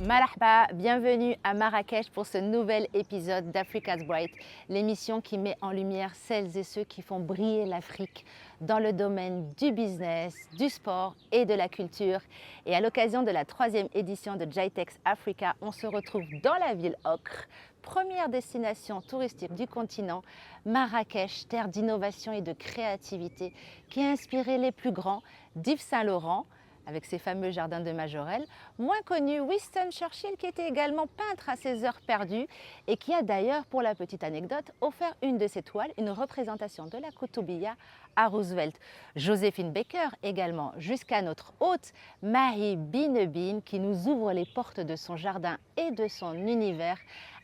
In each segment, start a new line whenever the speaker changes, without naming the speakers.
Marhaba, bienvenue à Marrakech pour ce nouvel épisode d'Africa's Bright, l'émission qui met en lumière celles et ceux qui font briller l'Afrique dans le domaine du business, du sport et de la culture. Et à l'occasion de la 3e édition de GITEX Africa, on se retrouve dans la ville Ocre, première destination touristique du continent, Marrakech, terre d'innovation et de créativité qui a inspiré les plus grands d'Yves Saint-Laurent, avec ses fameux jardins de Majorelle, moins connu Winston Churchill qui était également peintre à ses heures perdues et qui a d'ailleurs, pour la petite anecdote, offert une de ses toiles, une représentation de la Koutoubia à Roosevelt. Joséphine Baker également, jusqu'à notre hôte Mahi Binebine qui nous ouvre les portes de son jardin et de son univers,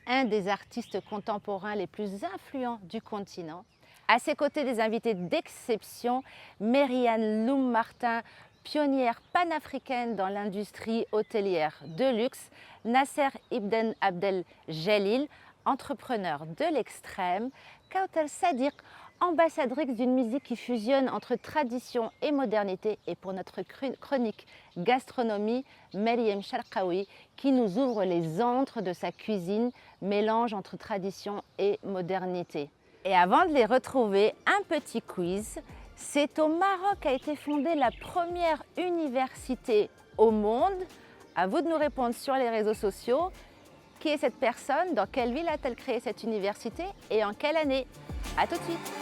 un des artistes contemporains les plus influents du continent. À ses côtés, des invités d'exception, Mary-Anne Loum-Martin, pionnière panafricaine dans l'industrie hôtelière de luxe, Nasser Ibn Abdel Jalil, entrepreneur de l'extrême, Kauthal Sadiq, ambassadrice d'une musique qui fusionne entre tradition et modernité, et pour notre chronique gastronomie, Meriem Sharkawi, qui nous ouvre les antres de sa cuisine, mélange entre tradition et modernité. Et avant de les retrouver, un petit quiz. C'est au Maroc qu'a été fondée la première université au monde. À vous de nous répondre sur les réseaux sociaux. Qui est cette personne? Dans quelle ville a-t-elle créé cette université? Et en quelle année? À tout de suite.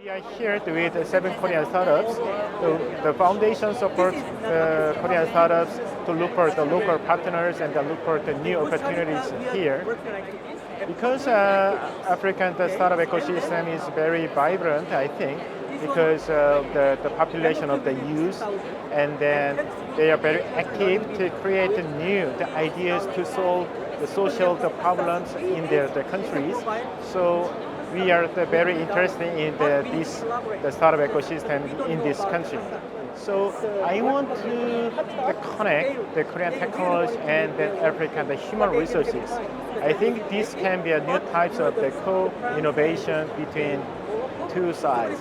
We are here with 7 Korean startups. The foundation supports the Korean startups to look for the local partners and to look for the new opportunities here. Because African startup ecosystem is very vibrant, I think, because of the population of the youth, and then they are very active to create new ideas to solve the social problems in their countries. So we are very interested in the startup ecosystem in this country. So I want to connect the Korean technology and the African human resources. I think this can be a new types of the co-innovation between two sides.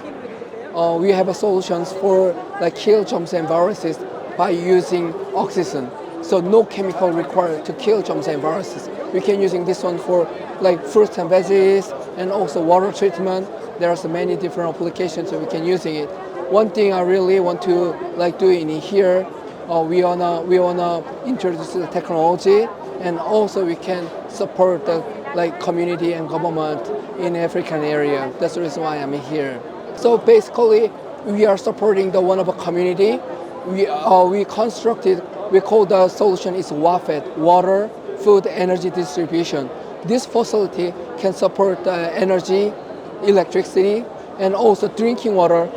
We have solutions for like kill germs and viruses by using oxygen. So no chemical required to kill germs and viruses. We can using this one for like fruits and veggies and also water treatment. There are so many different applications that we can using it. One thing I really want to like do in here, we wanna introduce the technology, and also we can support the like community and government in African area. That's the reason why I'm here. So basically, we are supporting the one of a community. We constructed. We call the solution is WAFED, Water, Food, Energy Distribution. This facility can support energy, electricity, and also drinking water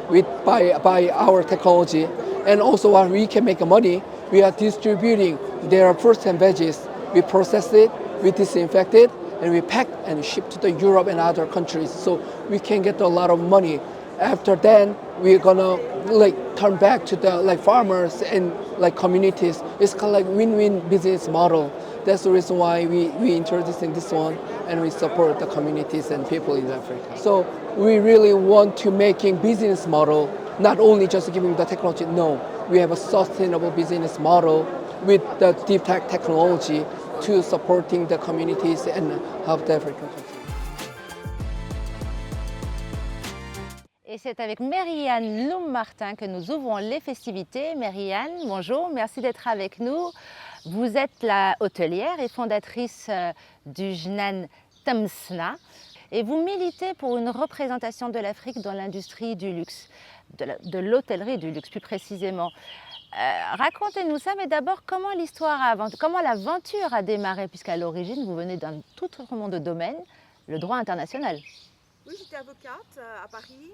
by our technology. And also what we can make money, we are distributing their fruits and veggies. We process it, we disinfect it, and we pack and ship to the Europe and other countries. So we can get a lot of money. After then, we're gonna like turn back to the like farmers and like communities. It's kind of like win-win business model. That's the reason why we introducing this one, and we support the communities and people in Africa. So we really want to making business model, not only just giving the technology. No, we have a sustainable business model with the deep tech technology to supporting the communities and help the African countries.
Et c'est avec Mary-Anne Loum-Martin que nous ouvrons les festivités. Mary-Anne, bonjour, merci d'être avec nous. Vous êtes la hôtelière et fondatrice du Jnan Tamsna et vous militez pour une représentation de l'Afrique dans l'industrie du luxe, de l'hôtellerie du luxe plus précisément. Racontez-nous ça, mais d'abord, comment l'aventure a démarré, puisqu'à l'origine, vous venez d'un tout autre monde de domaine, le droit international.
Oui, j'étais avocate à Paris.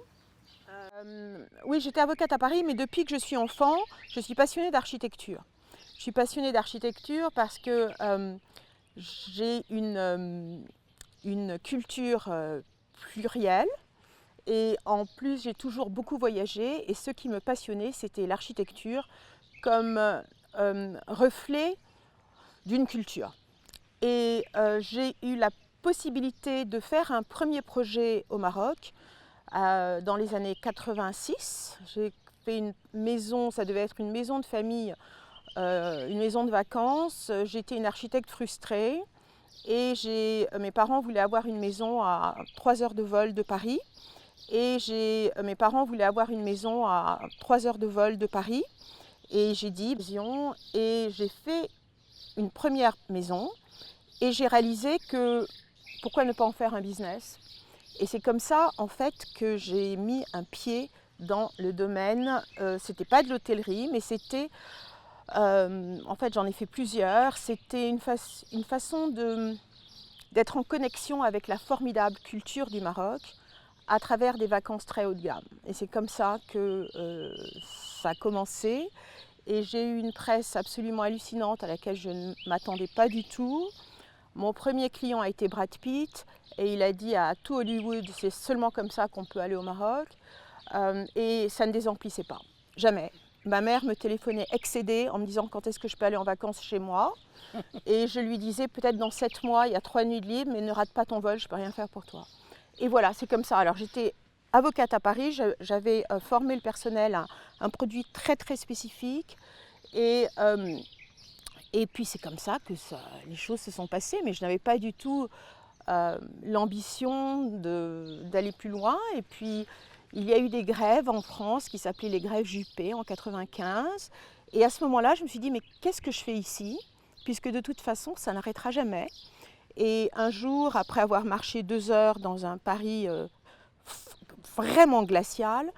Oui, j'étais avocate à Paris, mais depuis que je suis enfant, je suis passionnée d'architecture. Je suis passionnée d'architecture parce que j'ai une culture plurielle et en plus j'ai toujours beaucoup voyagé et ce qui me passionnait c'était l'architecture comme reflet d'une culture. Et j'ai eu la possibilité de faire un premier projet au Maroc dans les années 86. J'ai fait une maison, ça devait être une maison de famille, une maison de vacances. J'étais une architecte frustrée et mes parents voulaient avoir une maison à 3 heures de vol de Paris. Et mes parents voulaient avoir une maison à 3 heures de vol de Paris. Et j'ai dit, et j'ai fait une première maison. Et j'ai réalisé que pourquoi ne pas en faire un business? Et c'est comme ça en fait que j'ai mis un pied dans le domaine. C'était pas de l'hôtellerie, mais c'était, en fait j'en ai fait plusieurs. C'était une façon d'être en connexion avec la formidable culture du Maroc à travers des vacances très haut de gamme. Et c'est comme ça que ça a commencé. Et j'ai eu une presse absolument hallucinante à laquelle je ne m'attendais pas du tout. Mon premier client a été Brad Pitt et il a dit à tout Hollywood, c'est seulement comme ça qu'on peut aller au Maroc. Et ça ne désemplissait pas, jamais. Ma mère me téléphonait excédée en me disant quand est-ce que je peux aller en vacances chez moi. Et je lui disais peut-être dans 7 mois, il y a 3 nuits de libre, mais ne rate pas ton vol, je ne peux rien faire pour toi. Et voilà, c'est comme ça. Alors j'étais avocate à Paris, j'avais formé le personnel à un produit très très spécifique. Et puis c'est comme ça que les choses se sont passées, mais je n'avais pas du tout l'ambition d'aller plus loin. Et puis il y a eu des grèves en France qui s'appelaient les grèves Juppé en 95. Et à ce moment-là, je me suis dit, mais qu'est-ce que je fais ici? Puisque de toute façon, ça n'arrêtera jamais. Et un jour, après avoir marché 2 heures dans un Paris vraiment glacial,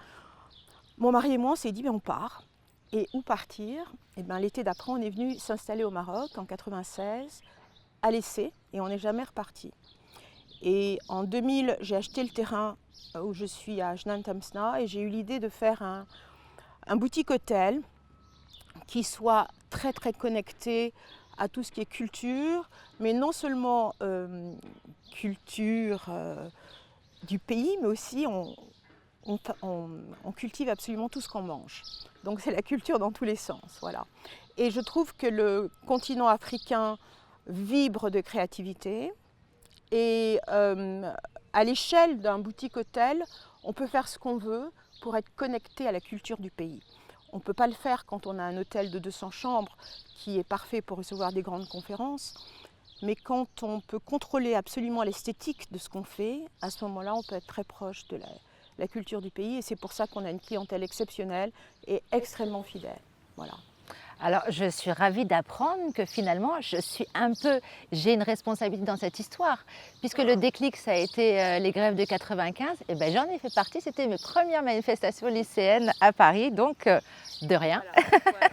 mon mari et moi, on s'est dit, mais on part. Et où partir? Et bien, l'été d'après, on est venu s'installer au Maroc en 96, à l'essai, et on n'est jamais reparti. Et en 2000, j'ai acheté le terrain où je suis à Jnan Tamsna et j'ai eu l'idée de faire un boutique hôtel qui soit très très connecté à tout ce qui est culture, mais non seulement culture du pays, mais aussi on cultive absolument tout ce qu'on mange. Donc c'est la culture dans tous les sens, voilà. Et je trouve que le continent africain vibre de créativité et à l'échelle d'un boutique hôtel, on peut faire ce qu'on veut pour être connecté à la culture du pays. On ne peut pas le faire quand on a un hôtel de 200 chambres qui est parfait pour recevoir des grandes conférences, mais quand on peut contrôler absolument l'esthétique de ce qu'on fait, à ce moment-là, on peut être très proche de la culture du pays et c'est pour ça qu'on a une clientèle exceptionnelle et extrêmement fidèle. Voilà.
Alors, je suis ravie d'apprendre que finalement, j'ai une responsabilité dans cette histoire. Puisque le déclic, ça a été les grèves de 95, et ben j'en ai fait partie. C'était mes premières manifestations lycéennes à Paris, donc de rien. Voilà.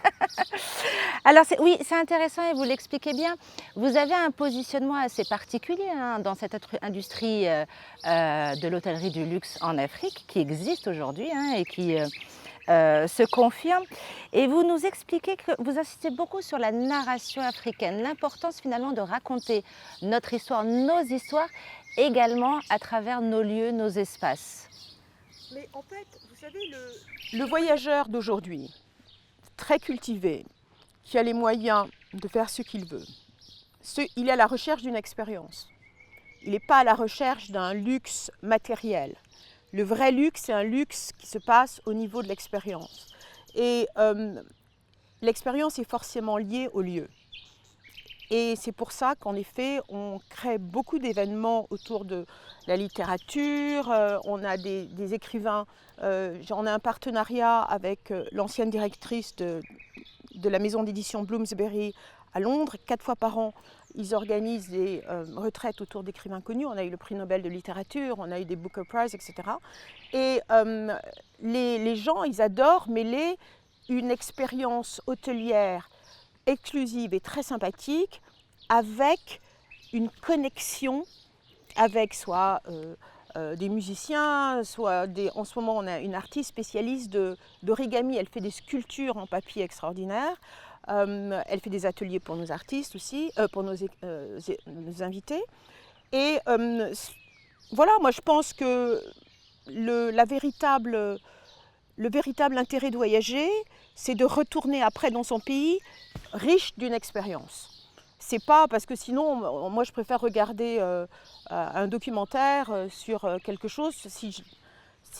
Alors, oui, c'est intéressant et vous l'expliquez bien. Vous avez un positionnement assez particulier dans cette industrie de l'hôtellerie du luxe en Afrique, qui existe aujourd'hui et qui se confirme. Et vous nous expliquez que vous insistez beaucoup sur la narration africaine, l'importance finalement de raconter notre histoire, nos histoires, également à travers nos lieux, nos espaces.
Mais en fait, vous savez, le voyageur d'aujourd'hui, très cultivé, qui a les moyens de faire ce qu'il veut, il est à la recherche d'une expérience. Il n'est pas à la recherche d'un luxe matériel. Le vrai luxe, c'est un luxe qui se passe au niveau de l'expérience. Et l'expérience est forcément liée au lieu. Et c'est pour ça qu'en effet, on crée beaucoup d'événements autour de la littérature. On a des écrivains. On a un partenariat avec l'ancienne directrice de la maison d'édition Bloomsbury à Londres. 4 fois par an, ils organisent des retraites autour d'écrivains connus. On a eu le prix Nobel de littérature, on a eu des Booker Prize, etc. Et les gens, ils adorent mêler une expérience hôtelière exclusive et très sympathique avec une connexion avec soit des musiciens, en ce moment on a une artiste spécialiste d'origami, elle fait des sculptures en papier extraordinaires, elle fait des ateliers pour nos artistes aussi, pour nos invités. Et voilà, moi je pense que le véritable intérêt de voyager, c'est de retourner après dans son pays riche d'une expérience. C'est pas parce que sinon, moi je préfère regarder un documentaire sur quelque chose s'il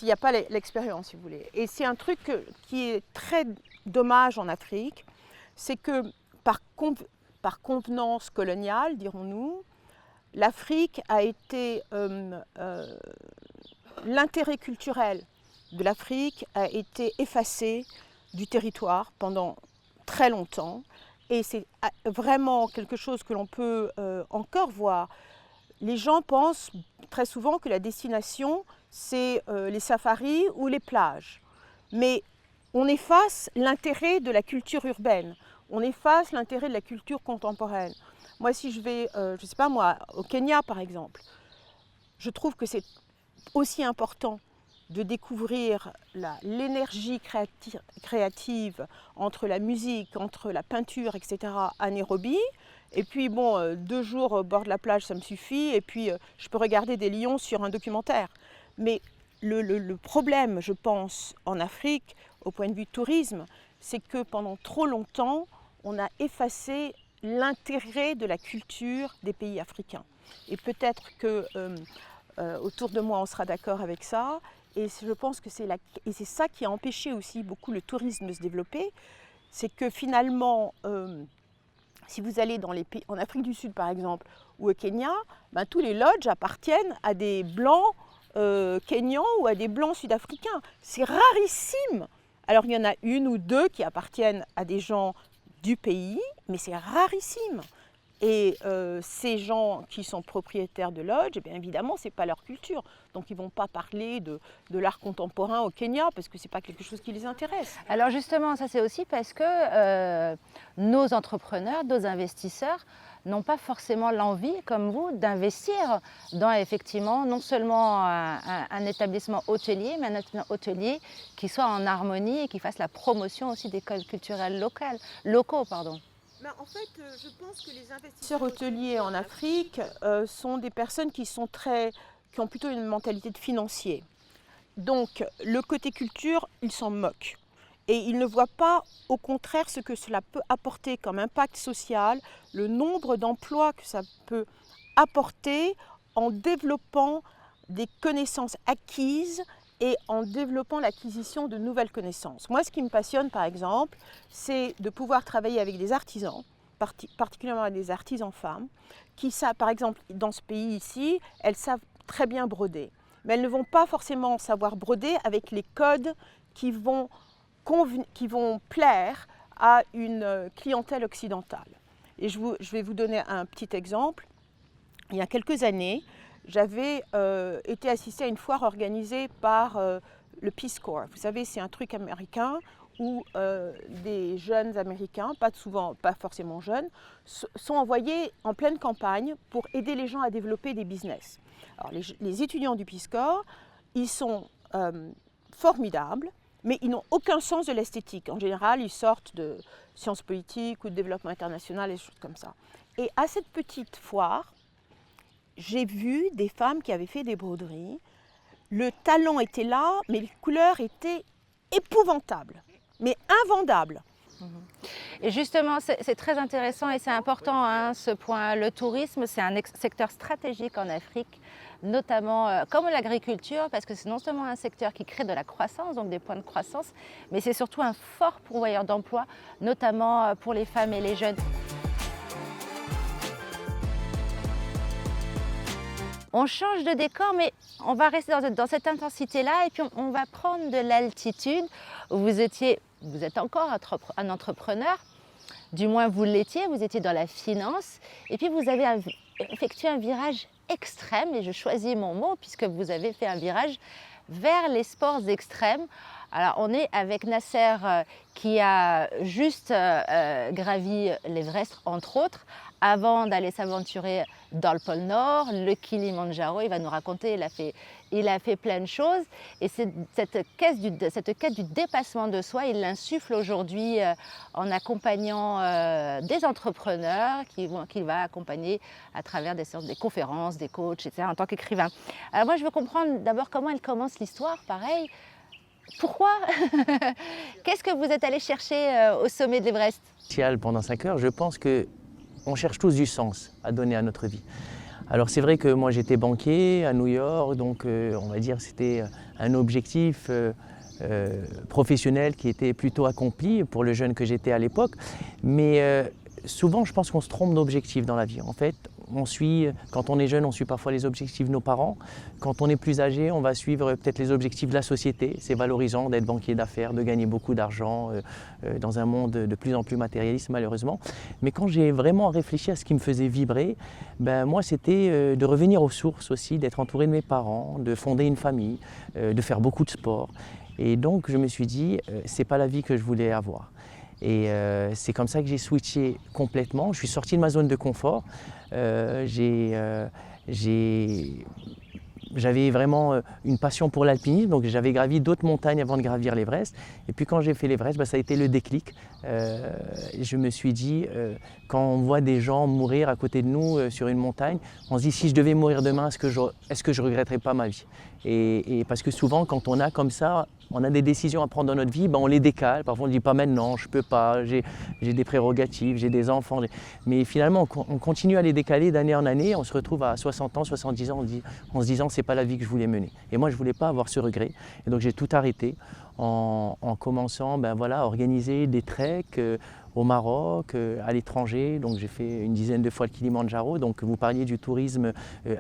n'y a pas l'expérience, si vous voulez. Et c'est un truc qui est très dommage en Afrique, c'est que par convenance coloniale, dirons-nous, l'Afrique a été, l'intérêt culturel de l'Afrique a été effacé du territoire pendant très longtemps. Et c'est vraiment quelque chose que l'on peut encore voir. Les gens pensent très souvent que la destination, c'est les safaris ou les plages. Mais on efface l'intérêt de la culture urbaine, on efface l'intérêt de la culture contemporaine. Moi, si je vais, je ne sais pas moi, au Kenya par exemple, je trouve que c'est aussi important de découvrir l'énergie créative entre la musique, entre la peinture, etc. à Nairobi. Et puis bon, 2 jours au bord de la plage, ça me suffit. Et puis je peux regarder des lions sur un documentaire. Mais le problème, je pense, en Afrique, au point de vue tourisme, c'est que pendant trop longtemps, on a effacé l'intérêt de la culture des pays africains. Et peut-être que autour de moi, on sera d'accord avec ça. Et je pense que c'est ça qui a empêché aussi beaucoup le tourisme de se développer. C'est que finalement, si vous allez dans les pays, en Afrique du Sud par exemple, ou au Kenya, ben, tous les lodges appartiennent à des blancs kenyans ou à des blancs sud-africains. C'est rarissime. Alors il y en a 1 ou 2 qui appartiennent à des gens du pays, mais c'est rarissime. Et ces gens qui sont propriétaires de lodges, eh bien évidemment, ce n'est pas leur culture. Donc ils ne vont pas parler de l'art contemporain au Kenya parce que ce n'est pas quelque chose qui les intéresse.
Alors justement, ça c'est aussi parce que nos entrepreneurs, nos investisseurs n'ont pas forcément l'envie, comme vous, d'investir dans effectivement non seulement un établissement hôtelier, mais un établissement hôtelier qui soit en harmonie et qui fasse la promotion aussi des codes culturels locaux.
En fait, je pense que les investisseurs hôteliers en Afrique sont des personnes qui ont plutôt une mentalité de financier. Donc, le côté culture, ils s'en moquent. Et ils ne voient pas, au contraire, ce que cela peut apporter comme impact social, le nombre d'emplois que ça peut apporter en développant des connaissances acquises et en développant l'acquisition de nouvelles connaissances. Moi, ce qui me passionne, par exemple, c'est de pouvoir travailler avec des artisans, particulièrement avec des artisans femmes, qui savent, par exemple, dans ce pays ici, elles savent très bien broder. Mais elles ne vont pas forcément savoir broder avec les codes qui vont plaire à une clientèle occidentale. Et je vais vous donner un petit exemple. Il y a quelques années, j'avais été assistée à une foire organisée par le Peace Corps. Vous savez, c'est un truc américain où des jeunes américains, pas forcément jeunes, sont envoyés en pleine campagne pour aider les gens à développer des business. Alors, les étudiants du Peace Corps, ils sont formidables, mais ils n'ont aucun sens de l'esthétique. En général, ils sortent de sciences politiques ou de développement international et des choses comme ça. Et à cette petite foire, j'ai vu des femmes qui avaient fait des broderies. Le talent était là, mais les couleurs étaient épouvantables, mais invendables.
Et justement, c'est très intéressant et c'est important, hein, ce point. Le tourisme, c'est un secteur stratégique en Afrique, notamment comme l'agriculture, parce que c'est non seulement un secteur qui crée de la croissance, donc des points de croissance, mais c'est surtout un fort pourvoyeur d'emplois, notamment pour les femmes et les jeunes. On change de décor, mais on va rester dans cette intensité-là et puis on va prendre de l'altitude. Vous êtes encore un entrepreneur, du moins vous l'étiez, vous étiez dans la finance et puis vous avez effectué un virage extrême, et je choisis mon mot puisque vous avez fait un virage vers les sports extrêmes. Alors on est avec Nasser qui a juste gravi l'Everest entre autres, avant d'aller s'aventurer dans le pôle Nord, le Kilimandjaro. Il va nous raconter, il a fait plein de choses. Et cette quête du dépassement de soi, il l'insuffle aujourd'hui en accompagnant des entrepreneurs qu'il va accompagner à travers des conférences, des coachs, etc. en tant qu'écrivain. Alors moi, je veux comprendre d'abord comment elle commence l'histoire, pareil. Pourquoi? Qu'est-ce que vous êtes allé chercher au sommet de l'Everest?
Pendant 5 heures, je pense qu'on cherche tous du sens à donner à notre vie. Alors c'est vrai que moi j'étais banquier à New York, donc on va dire c'était un objectif professionnel qui était plutôt accompli pour le jeune que j'étais à l'époque. Mais souvent je pense qu'on se trompe d'objectif dans la vie. En fait, quand on est jeune, on suit parfois les objectifs de nos parents. Quand on est plus âgé, on va suivre peut-être les objectifs de la société. C'est valorisant d'être banquier d'affaires, de gagner beaucoup d'argent dans un monde de plus en plus matérialiste malheureusement. Mais quand j'ai vraiment réfléchi à ce qui me faisait vibrer, moi c'était de revenir aux sources aussi, d'être entouré de mes parents, de fonder une famille, de faire beaucoup de sport. Et donc je me suis dit, c'est pas la vie que je voulais avoir. Et c'est comme ça que j'ai switché complètement. Je suis sorti de ma zone de confort. J'avais vraiment une passion pour l'alpinisme, donc j'avais gravi d'autres montagnes avant de gravir l'Everest. Et puis quand j'ai fait l'Everest, ça a été le déclic. Je me suis dit, quand on voit des gens mourir à côté de nous sur une montagne, on se dit si je devais mourir demain, est-ce que je regretterais pas ma vie? Et parce que souvent quand on a comme ça, on a des décisions à prendre dans notre vie, on les décale. Parfois on ne dit pas maintenant, je ne peux pas, j'ai des prérogatives, j'ai des enfants. Mais finalement on continue à les décaler d'année en année, on se retrouve à 60 ans, 70 ans en se disant c'est pas la vie que je voulais mener. Et moi je ne voulais pas avoir ce regret. Et donc j'ai tout arrêté en commençant à organiser des treks au Maroc, à l'étranger. Donc j'ai fait une dizaine de fois le Kilimandjaro. Donc vous parliez du tourisme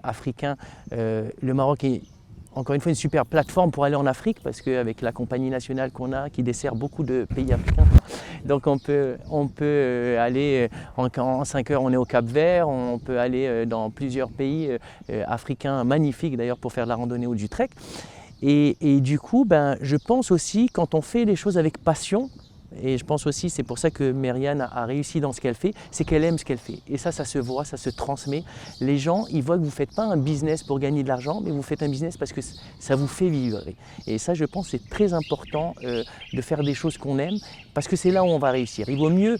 africain. Le Maroc est encore une fois une super plateforme pour aller en Afrique parce qu'avec la compagnie nationale qu'on a qui dessert beaucoup de pays africains, donc on peut aller en 5 heures, on est au Cap-Vert, on peut aller dans plusieurs pays africains magnifiques d'ailleurs pour faire de la randonnée ou du trek. Et du coup, je pense aussi quand on fait les choses avec passion, et je pense aussi, c'est pour ça que Mériane a réussi dans ce qu'elle fait, c'est qu'elle aime ce qu'elle fait. Et ça se voit, ça se transmet. Les gens, ils voient que vous ne faites pas un business pour gagner de l'argent, mais vous faites un business parce que ça vous fait vivre. Et ça, je pense, c'est très important de faire des choses qu'on aime, parce que c'est là où on va réussir. Il vaut mieux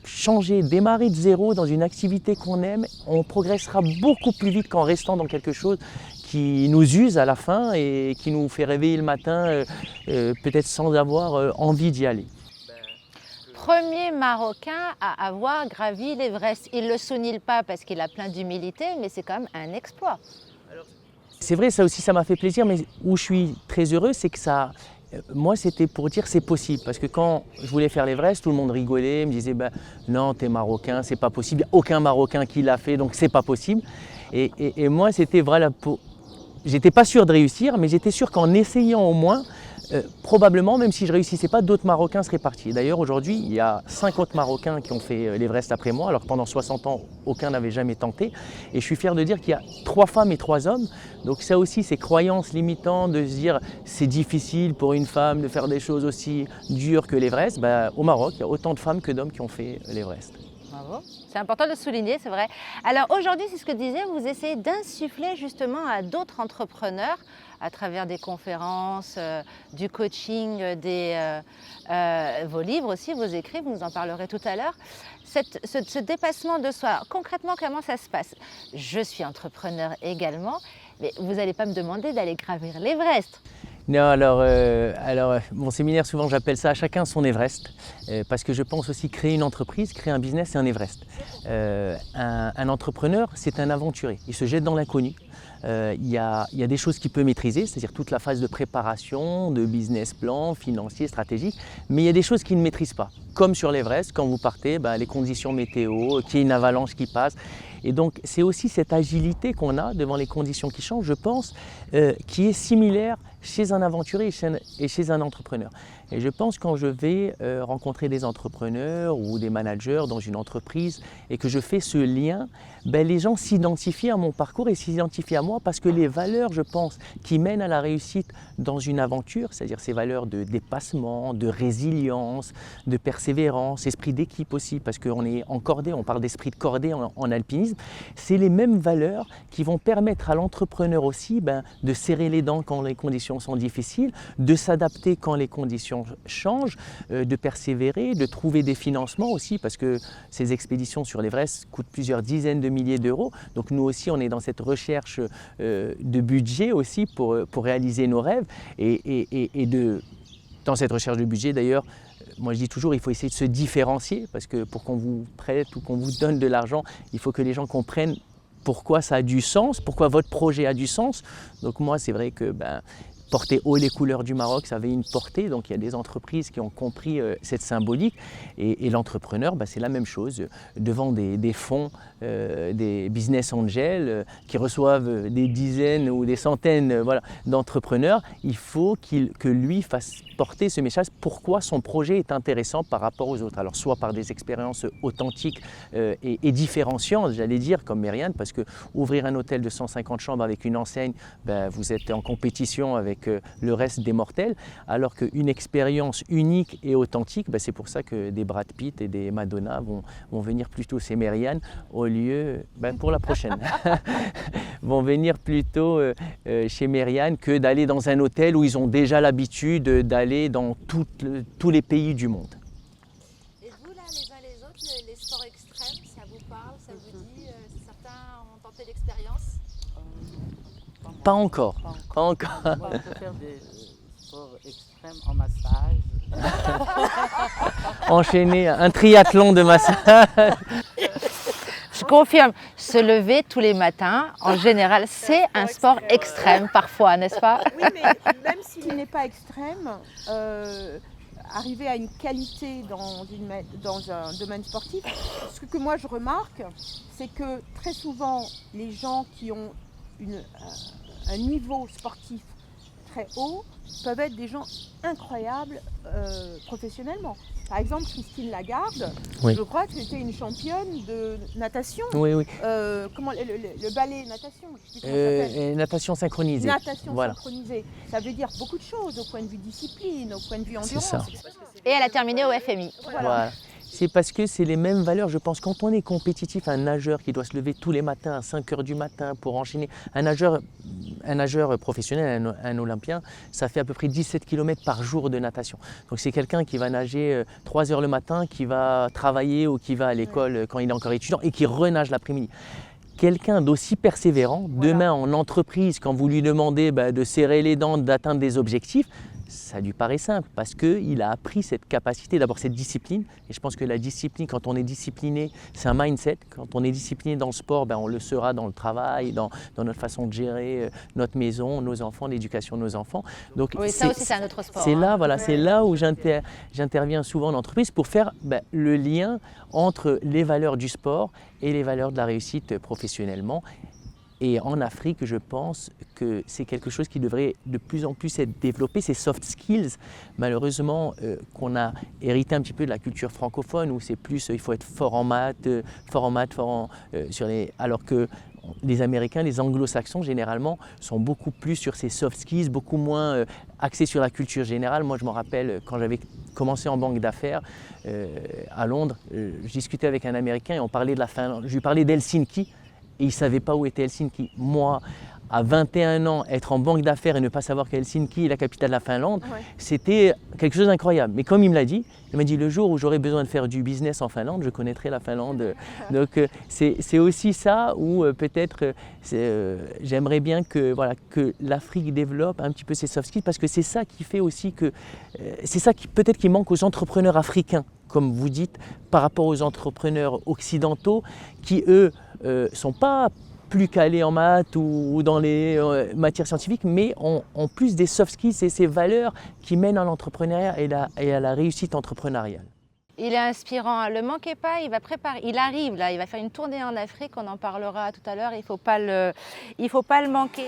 changer, démarrer de zéro dans une activité qu'on aime. On progressera beaucoup plus vite qu'en restant dans quelque chose qui nous use à la fin et qui nous fait réveiller le matin, peut-être sans avoir envie d'y aller.
Premier Marocain à avoir gravi l'Everest. Il ne le souligne pas parce qu'il a plein d'humilité, mais c'est quand même un exploit.
C'est vrai, ça aussi, ça m'a fait plaisir, mais où je suis très heureux, c'est que moi, c'était pour dire c'est possible. Parce que quand je voulais faire l'Everest, tout le monde rigolait, me disait non, t'es Marocain, c'est pas possible. Il n'y a aucun Marocain qui l'a fait, donc c'est pas possible. Et moi, c'était voilà, j'étais pas sûr de réussir, mais j'étais sûr qu'en essayant au moins, probablement, même si je ne réussissais pas, d'autres Marocains seraient partis. D'ailleurs, aujourd'hui, il y a 5 autres Marocains qui ont fait l'Everest après moi, alors que pendant 60 ans, aucun n'avait jamais tenté. Et je suis fier de dire qu'il y a 3 femmes et 3 hommes. Donc ça aussi, ces croyances limitantes de se dire c'est difficile pour une femme de faire des choses aussi dures que l'Everest. Au Maroc, il y a autant de femmes que d'hommes qui ont fait l'Everest.
Bravo. C'est important de le souligner, c'est vrai. Alors aujourd'hui, c'est ce que je disais, vous essayez d'insuffler justement à d'autres entrepreneurs à travers des conférences, du coaching, vos livres aussi, vos écrits, vous nous en parlerez tout à l'heure. Ce dépassement de soi, concrètement, comment ça se passe? Je suis entrepreneur également, mais vous n'allez pas me demander d'aller gravir l'Everest.
Non, alors mon séminaire, souvent j'appelle ça « Chacun son Everest », parce que je pense aussi créer une entreprise, créer un business, c'est un Everest. Un entrepreneur, c'est un aventurier, il se jette dans l'inconnu. Il y a des choses qu'il peut maîtriser, c'est-à-dire toute la phase de préparation, de business plan, financier, stratégique, mais il y a des choses qu'il ne maîtrise pas. Comme sur l'Everest, quand vous partez, les conditions météo, qu'il y ait une avalanche qui passe. Et donc c'est aussi cette agilité qu'on a devant les conditions qui changent, je pense, qui est similaire chez un aventurier et chez un entrepreneur. Et je pense quand je vais rencontrer des entrepreneurs ou des managers dans une entreprise et que je fais ce lien, les gens s'identifient à mon parcours et s'identifient à moi parce que les valeurs, je pense, qui mènent à la réussite dans une aventure, c'est-à-dire ces valeurs de dépassement, de résilience, de persévérance, esprit d'équipe aussi, parce qu'on est en cordée, on parle d'esprit de cordée en alpinisme. tourisme, c'est les mêmes valeurs qui vont permettre à l'entrepreneur aussi de serrer les dents quand les conditions sont difficiles, de s'adapter quand les conditions changent, de persévérer, de trouver des financements aussi, parce que ces expéditions sur l'Everest coûtent plusieurs dizaines de milliers d'euros. Donc nous aussi, on est dans cette recherche de budget aussi pour réaliser nos rêves dans cette recherche de budget d'ailleurs. Moi je dis toujours, il faut essayer de se différencier parce que pour qu'on vous prête ou qu'on vous donne de l'argent, il faut que les gens comprennent pourquoi ça a du sens, pourquoi votre projet a du sens. Donc moi c'est vrai que porter haut les couleurs du Maroc, ça avait une portée, donc il y a des entreprises qui ont compris cette symbolique et l'entrepreneur, c'est la même chose. Devant des fonds, des business angels qui reçoivent des dizaines ou des centaines d'entrepreneurs, il faut que lui fasse porter ce message, pourquoi son projet est intéressant par rapport aux autres. Alors soit par des expériences authentiques et différenciantes, j'allais dire, comme Mériane, parce que ouvrir un hôtel de 150 chambres avec une enseigne, vous êtes en compétition avec le reste des mortels, alors qu'une expérience unique et authentique, c'est pour ça que des Brad Pitt et des Madonna vont venir plutôt chez Mériane au lieu, pour la prochaine, vont venir plutôt chez Mériane que d'aller dans un hôtel où ils ont déjà l'habitude d'aller dans tous les pays du monde.
Et vous, là, les uns les autres, les sports extrêmes, ça vous parle, ça vous dit certains ont tenté l'expérience?
Pas encore.
Moi, je peux faire des sports extrêmes en massage.
Enchaîner un triathlon de massage.
Je confirme, se lever tous les matins, en général, c'est un sport extrême parfois, n'est-ce pas?
Oui, mais même s'il n'est pas extrême, arriver à une qualité dans un domaine sportif, ce que moi je remarque, c'est que très souvent, les gens qui ont un niveau sportif très haut peuvent être des gens incroyables professionnellement. Par exemple, Christine Lagarde,
oui.
Je crois que c'était une championne de natation.
Oui, oui.
Comment le ballet natation, je sais plus comment ça s'appelle.
Natation synchronisée.
Natation synchronisée. Ça veut dire beaucoup de choses au point de vue discipline, au point de vue endurance.
C'est ça.
Et elle a terminé au FMI.
Voilà. C'est parce que c'est les mêmes valeurs. Je pense quand on est compétitif, un nageur qui doit se lever tous les matins à 5 h du matin pour enchaîner, un nageur professionnel, un olympien, ça fait à peu près 17 km par jour de natation. Donc c'est quelqu'un qui va nager 3 h le matin, qui va travailler ou qui va à l'école quand il est encore étudiant et qui renage l'après-midi. Quelqu'un d'aussi persévérant, demain en entreprise, quand vous lui demandez de serrer les dents, d'atteindre des objectifs, ça lui paraît simple parce qu'il a appris cette capacité, d'abord cette discipline. Et je pense que la discipline, quand on est discipliné, c'est un mindset. Quand on est discipliné dans le sport, on le sera dans le travail, dans notre façon de gérer notre maison, nos enfants, l'éducation de nos enfants. Donc,
oui, ça aussi c'est un autre sport.
C'est là, c'est là où j'interviens souvent en entreprise pour faire le lien entre les valeurs du sport et les valeurs de la réussite professionnellement. Et en Afrique, je pense que c'est quelque chose qui devrait de plus en plus être développé, ces soft skills. Malheureusement, qu'on a hérité un petit peu de la culture francophone où c'est plus, il faut être fort en maths, alors que les Américains, les Anglo-Saxons généralement sont beaucoup plus sur ces soft skills, beaucoup moins axés sur la culture générale. Moi, je me rappelle quand j'avais commencé en banque d'affaires à Londres, je discutais avec un Américain et on parlait de la Finlande. Je lui parlais d'Helsinki. Et il ne savait pas où était Helsinki. Moi, à 21 ans, être en banque d'affaires et ne pas savoir qu'Helsinki est la capitale de la Finlande, c'était quelque chose d'incroyable. Mais comme il me l'a dit, le jour où j'aurai besoin de faire du business en Finlande, je connaîtrai la Finlande. Donc c'est aussi ça où peut-être j'aimerais bien que l'Afrique développe un petit peu ses soft skills parce que c'est ça qui fait aussi que, c'est ça qui peut-être qui manque aux entrepreneurs africains, comme vous dites, par rapport aux entrepreneurs occidentaux qui, eux, sont pas plus calés en maths ou dans les matières scientifiques, mais ont plus des soft skills et ces valeurs qui mènent à l'entrepreneuriat et à la réussite entrepreneuriale.
Il est inspirant, ne le manquez pas, il arrive là, il va faire une tournée en Afrique, on en parlera tout à l'heure, il ne faut pas le manquer.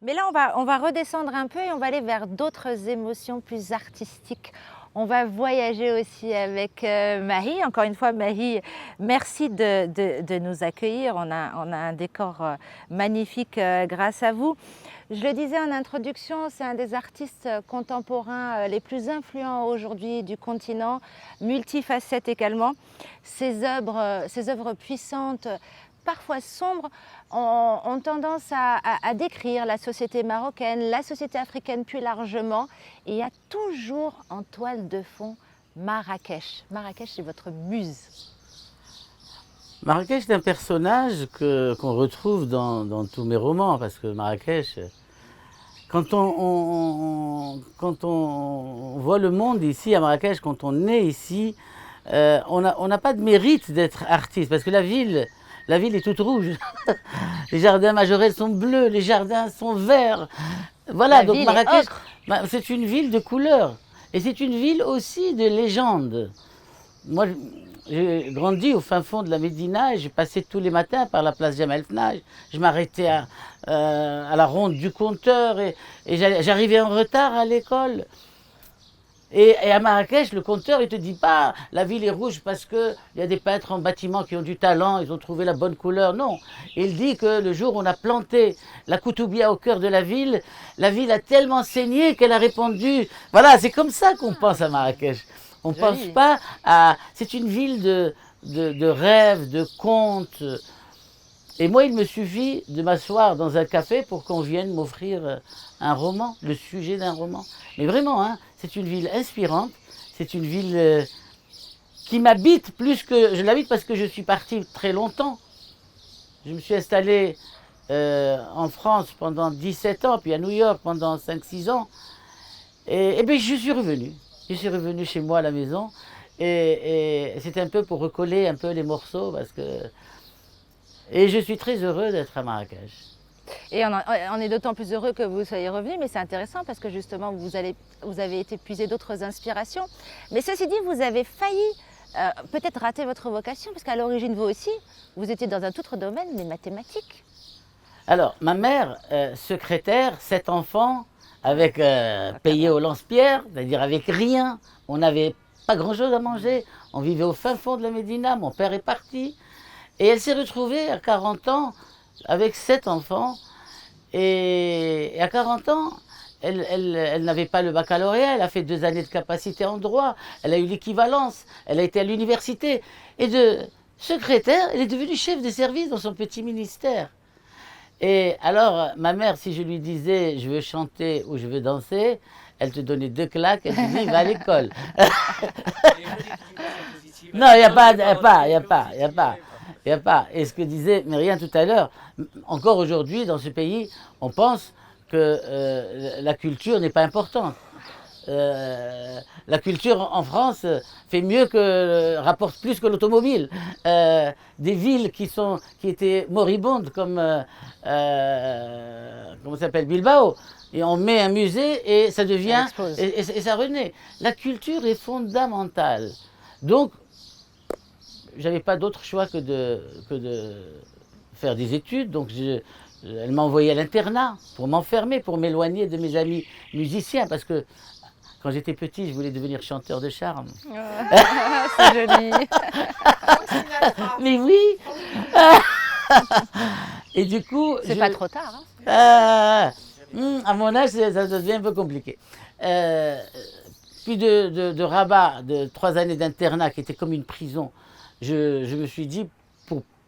Mais là, on va redescendre un peu et on va aller vers d'autres émotions plus artistiques. On va voyager aussi avec Mahi. Encore une fois, Mahi, merci de nous accueillir. On a un décor magnifique grâce à vous. Je le disais en introduction, c'est un des artistes contemporains les plus influents aujourd'hui du continent, multifacette également. Ses œuvres puissantes, parfois sombres, ont tendance à décrire la société marocaine, la société africaine plus largement. Et il y a toujours en toile de fond Marrakech. Marrakech, c'est votre muse.
Marrakech est un personnage qu'on retrouve dans tous mes romans, parce que Marrakech, quand on voit le monde ici à Marrakech, quand on est ici, on n'a pas de mérite d'être artiste, parce que la ville est toute rouge. Les jardins majorels sont bleus, les jardins sont verts. Voilà, donc Marrakech, c'est une ville de couleurs. Et c'est une ville aussi de légende. Moi, j'ai grandi au fin fond de la Médina et j'ai passé tous les matins par la place Jemaa el-Fnach. Je m'arrêtais à la ronde du compteur et j'arrivais en retard à l'école. Et à Marrakech, le compteur, il ne te dit pas la ville est rouge parce qu'il y a des peintres en bâtiment qui ont du talent, ils ont trouvé la bonne couleur. Non, il dit que le jour où on a planté la Koutoubia au cœur de la ville a tellement saigné qu'elle a répondu. Voilà, c'est comme ça qu'on pense à Marrakech. On ne pense pas à... C'est une ville de rêves, de contes. Et moi, il me suffit de m'asseoir dans un café pour qu'on vienne m'offrir un roman, le sujet d'un roman. Mais vraiment, hein, c'est une ville inspirante. C'est une ville qui m'habite plus que... Je l'habite parce que je suis parti très longtemps. Je me suis installé en France pendant 17 ans, puis à New York pendant 5-6 ans. Et bien, je suis revenu. Je suis revenu chez moi à la maison et c'était un peu pour recoller un peu les morceaux parce que... Et je suis très heureux d'être à Marrakech.
Et on est d'autant plus heureux que vous soyez revenu, mais c'est intéressant parce que justement vous avez été puiser d'autres inspirations. Mais ceci dit, vous avez failli peut-être rater votre vocation parce qu'à l'origine vous aussi, vous étiez dans un tout autre domaine, les mathématiques.
Alors, ma mère, secrétaire, 7 enfants, avec payé au lance-pierre, c'est-à-dire avec rien. On n'avait pas grand-chose à manger. On vivait au fin fond de la Médina. Mon père est parti. Et elle s'est retrouvée à 40 ans avec 7 enfants. Et à 40 ans, elle n'avait pas le baccalauréat. Elle a fait 2 années de capacité en droit. Elle a eu l'équivalence. Elle a été à l'université. Et de secrétaire, elle est devenue chef de service dans son petit ministère. Et alors, ma mère, si je lui disais je veux chanter ou je veux danser, elle te donnait 2 claques, elle te dit va à l'école. Non, il n'y a pas. Et ce que disait Myriam tout à l'heure, encore aujourd'hui dans ce pays, on pense que la culture n'est pas importante. La culture en France fait mieux rapporte plus que l'automobile. Des villes qui étaient moribondes comme comment ça s'appelle, Bilbao, et on met un musée et ça devient et ça renaît. La culture est fondamentale. Donc j'avais pas d'autre choix que de faire des études. Donc elle m'a envoyé à l'internat pour m'enfermer, pour m'éloigner de mes amis musiciens parce que quand j'étais petit, je voulais devenir chanteur de charme.
C'est joli.
Mais oui. Et du coup...
C'est pas trop tard.
À mon âge, ça devient un peu compliqué. Puis de Rabat, de 3 années d'internat, qui était comme une prison, je me suis dit,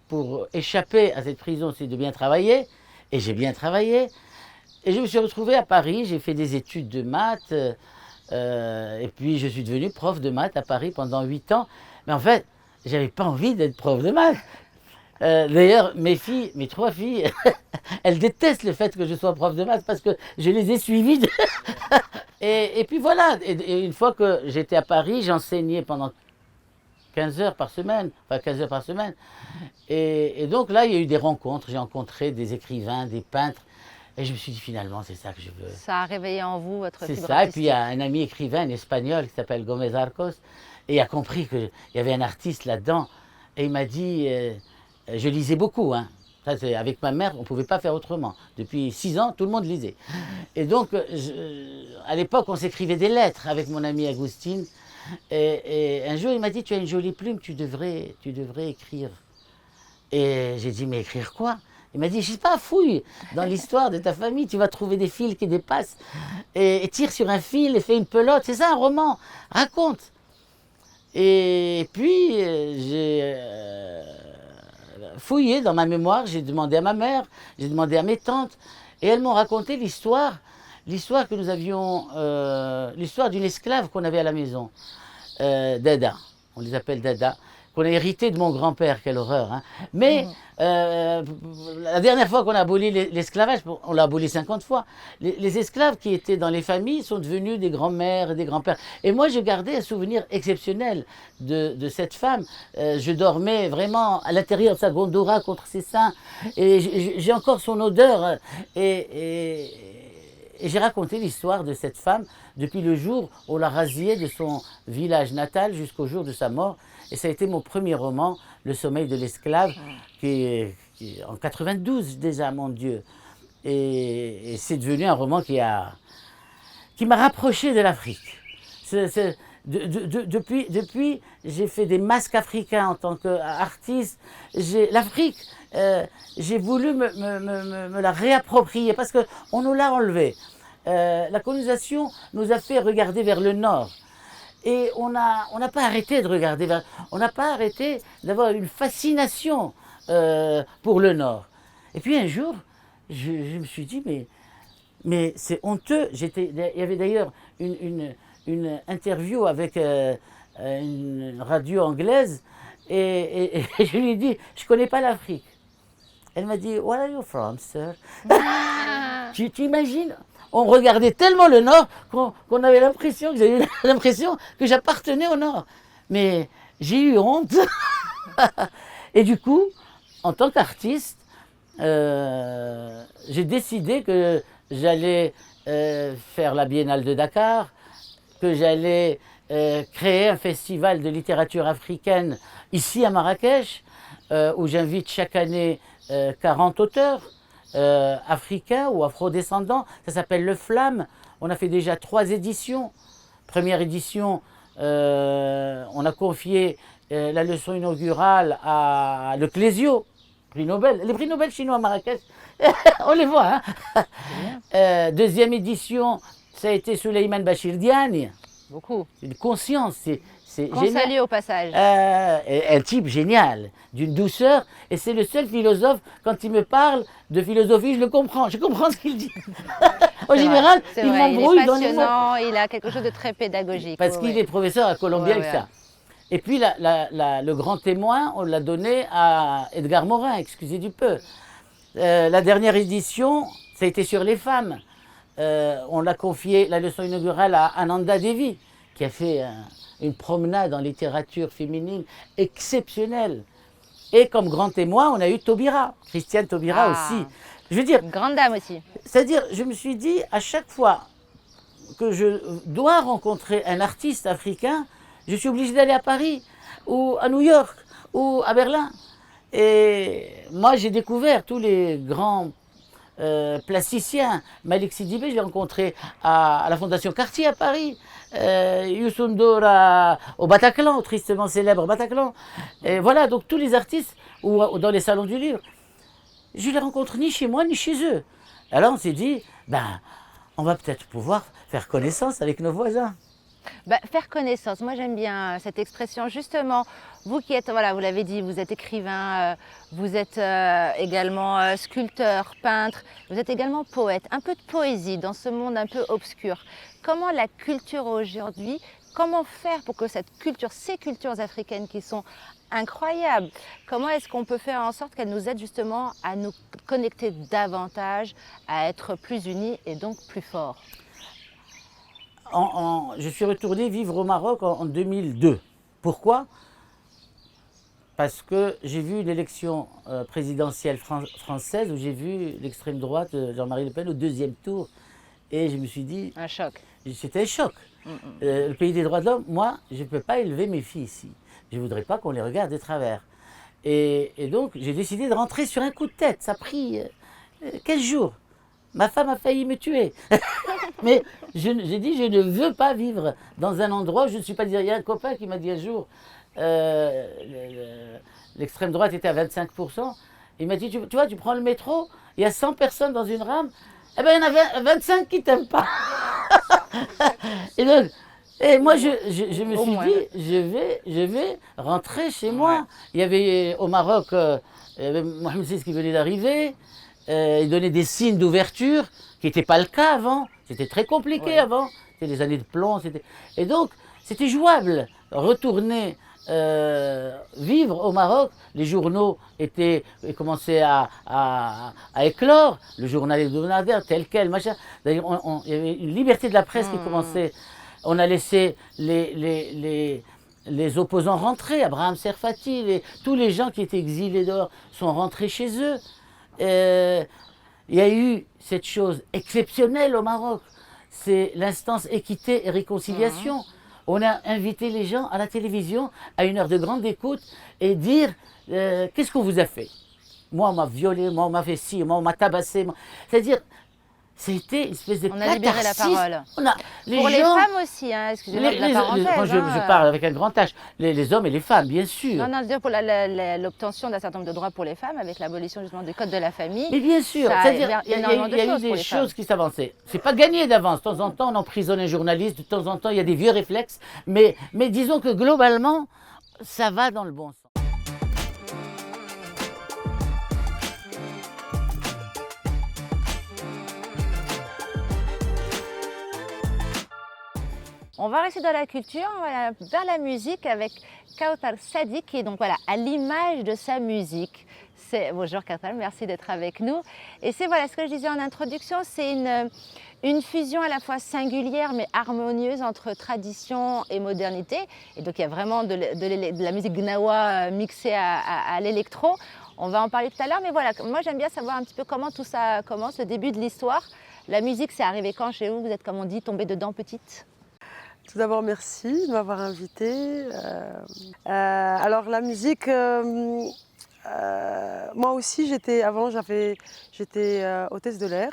pour échapper à cette prison, c'est de bien travailler. Et j'ai bien travaillé. Et je me suis retrouvé à Paris, j'ai fait des études de maths. Et puis je suis devenu prof de maths à Paris pendant 8 ans. Mais en fait, j'avais pas envie d'être prof de maths. D'ailleurs, mes 3 filles, elles détestent le fait que je sois prof de maths parce que je les ai suivies. Et puis voilà, et une fois que j'étais à Paris, j'enseignais pendant 15 heures par semaine, enfin 15 heures par semaine. Et donc là, il y a eu des rencontres. J'ai rencontré des écrivains, des peintres. Et je me suis dit, finalement, c'est ça que je veux.
Ça a réveillé en vous votre fibre
artistique. C'est ça, et puis il y a un ami écrivain, un espagnol, qui s'appelle Gomez Arcos, et il a compris qu'il y avait un artiste là-dedans. Et il m'a dit, je lisais beaucoup, hein. Ça, avec ma mère, on ne pouvait pas faire autrement. Depuis 6 ans, tout le monde lisait. Et donc, à l'époque, on s'écrivait des lettres avec mon ami Agustine. Et un jour, il m'a dit, tu as une jolie plume, tu devrais écrire. Et j'ai dit, mais écrire quoi? Il m'a dit, je sais pas, fouille dans l'histoire de ta famille, tu vas trouver des fils qui dépassent. Et tire sur un fil et fais une pelote. C'est ça un roman, raconte. Et puis, j'ai fouillé dans ma mémoire, j'ai demandé à ma mère, j'ai demandé à mes tantes, et elles m'ont raconté l'histoire que nous avions, l'histoire d'une esclave qu'on avait à la maison, Dada, on les appelle Dada, qu'on a hérité de mon grand-père, quelle horreur. Hein. Mais la dernière fois qu'on a aboli l'esclavage, on l'a aboli 50 fois, les esclaves qui étaient dans les familles sont devenus des grands-mères et des grands-pères. Et moi, je gardais un souvenir exceptionnel de cette femme. Je dormais vraiment à l'intérieur de sa gondora contre ses seins, et j'ai encore son odeur. Et j'ai raconté l'histoire de cette femme depuis le jour où on l'a rasiée de son village natal jusqu'au jour de sa mort. Et ça a été mon premier roman, Le sommeil de l'esclave, qui est en 92 déjà, mon Dieu. Et c'est devenu un roman qui m'a rapproché de l'Afrique. Depuis, j'ai fait des masques africains en tant qu'artiste. L'Afrique, j'ai voulu me la réapproprier parce qu'on nous l'a enlevée. La colonisation nous a fait regarder vers le nord. Et on n'a pas arrêté de regarder vers... On n'a pas arrêté d'avoir une fascination pour le nord. Et puis un jour, je me suis dit, mais c'est honteux. Il y avait d'ailleurs une interview avec une radio anglaise et je lui ai dit, je ne connais pas l'Afrique. Elle m'a dit, where are you from, sir? Tu imagines? On regardait tellement le Nord qu'on avait l'impression, que j'ai eu l'impression que j'appartenais au Nord. Mais j'ai eu honte. Et du coup, en tant qu'artiste, j'ai décidé que j'allais faire la Biennale de Dakar, que j'allais créer un festival de littérature africaine ici à Marrakech, où j'invite chaque année 40 auteurs. Africains ou afro-descendants, ça s'appelle Le Flamme. On a fait déjà 3 éditions. Première édition, on a confié la leçon inaugurale à Le Clésio, prix Nobel. Les prix Nobel chinois à Marrakech, on les voit. Hein. Deuxième édition, ça a été Souleymane Bachir Diagne.
Beaucoup.
Une conscience, c'est
Qu'on
génial.
salue au passage.
Un type génial, d'une douceur, et c'est le seul philosophe, quand il me parle de philosophie, je le comprends, je comprends ce qu'il dit. En général, il m'embrouille dans les mots.
Passionnant, il a quelque chose de très pédagogique.
Parce qu'il est professeur à Columbia avec ça. Et puis le grand témoin, on l'a donné à Edgar Morin, excusez du peu. La dernière édition, ça a été sur les femmes. On l'a confié, la leçon inaugurale, à Ananda Devi, qui a fait une promenade en littérature féminine exceptionnelle. Et comme grand témoin, on a eu Taubira, Christiane Taubira aussi. Je veux dire,
Une grande dame aussi.
c'est-à-dire, je me suis dit, à chaque fois que je dois rencontrer un artiste africain, je suis obligé d'aller à Paris, ou à New York, ou à Berlin. Et moi, j'ai découvert tous les grands plasticien. Malik Sidibé, je l'ai rencontré à la Fondation Cartier à Paris. Youssou N'Dour au Bataclan, au tristement célèbre Bataclan. Et voilà, donc tous les artistes, ou dans les salons du livre, je les rencontre ni chez moi ni chez eux. Alors on s'est dit, on va peut-être pouvoir faire connaissance avec nos voisins.
Faire connaissance, moi j'aime bien cette expression. Justement, vous qui êtes, voilà, vous l'avez dit, vous êtes écrivain, vous êtes également sculpteur, peintre, vous êtes également poète. Un peu de poésie dans ce monde un peu obscur. Comment la culture aujourd'hui, comment faire pour que cette culture, ces cultures africaines qui sont incroyables, comment est-ce qu'on peut faire en sorte qu'elles nous aident justement à nous connecter davantage, à être plus unis et donc plus forts?
Je suis retourné vivre au Maroc en 2002. Pourquoi? Parce que j'ai vu l'élection présidentielle française où j'ai vu l'extrême droite Jean-Marie Le Pen au 2e tour. Et je me suis dit...
Un choc.
C'était un choc. Le pays des droits de l'homme, moi, je ne peux pas élever mes filles ici. Je ne voudrais pas qu'on les regarde de travers. Et donc, j'ai décidé de rentrer sur un coup de tête. Ça a pris 15 jours. Ma femme a failli me tuer. Mais j'ai dit, je ne veux pas vivre dans un endroit où je ne suis pas dit. Il y a un copain qui m'a dit un jour, l'extrême droite était à 25%. Il m'a dit, tu vois, tu prends le métro, il y a 100 personnes dans une rame, eh ben, il y en a 25 qui ne t'aiment pas. Et donc, et moi, je me
Au
suis
moins.
dit, je vais rentrer chez moi. Il y avait au Maroc, il y avait Mohamed VI qui venait d'arriver. Il donnait des signes d'ouverture, qui n'étaient pas le cas avant. C'était très compliqué avant. C'était les années de plomb. Et donc, c'était jouable. Retourner vivre au Maroc, les journaux commençaient à éclore. Le journal hebdomadaire, tel quel, machin. D'ailleurs, il y avait une liberté de la presse qui commençait. On a laissé les opposants rentrer. Abraham Serfati, tous les gens qui étaient exilés dehors sont rentrés chez eux. Il y a eu cette chose exceptionnelle au Maroc, c'est l'instance équité et réconciliation. On a invité les gens à la télévision à une heure de grande écoute et dire qu'est-ce qu'on vous a fait. Moi, on m'a violé, moi, on m'a fait ci, moi, on m'a tabassé. C'est-à-dire, c'était une espèce de
On a libéré la
catharsis.
parole.
Les
Pour les
gens,
femmes aussi, hein, excusez-moi de la parenthèse.
moi, je
hein.
parle avec un grand H, les hommes et les femmes, bien sûr.
Non, non, je veux dire pour l'obtention d'un certain nombre de droits pour les femmes, avec l'abolition justement du code de la famille.
Mais bien sûr,
ça a
c'est-à-dire,
il y a énormément de
eu
choses pour
des
les femmes.
choses qui s'avançaient. C'est pas gagné d'avance. De temps en temps, on emprisonne un journaliste, de temps en temps, il y a des vieux réflexes. Mais disons que globalement, ça va dans le bon sens.
On va rester dans la culture, on va vers la musique avec Kauthar Sadi qui est donc voilà à l'image de sa musique. Bonjour Kauthar, merci d'être avec nous. Et c'est voilà ce que je disais en introduction, c'est une fusion à la fois singulière mais harmonieuse entre tradition et modernité. Et donc il y a vraiment de la musique gnawa mixée à l'électro. On va en parler tout à l'heure, mais voilà, moi j'aime bien savoir un petit peu comment tout ça commence, le début de l'histoire. La musique, c'est arrivé quand chez vous? Vous êtes, comme on dit, tombée dedans petite?
Tout d'abord, merci de m'avoir invitée. Alors la musique, moi aussi j'étais hôtesse de l'air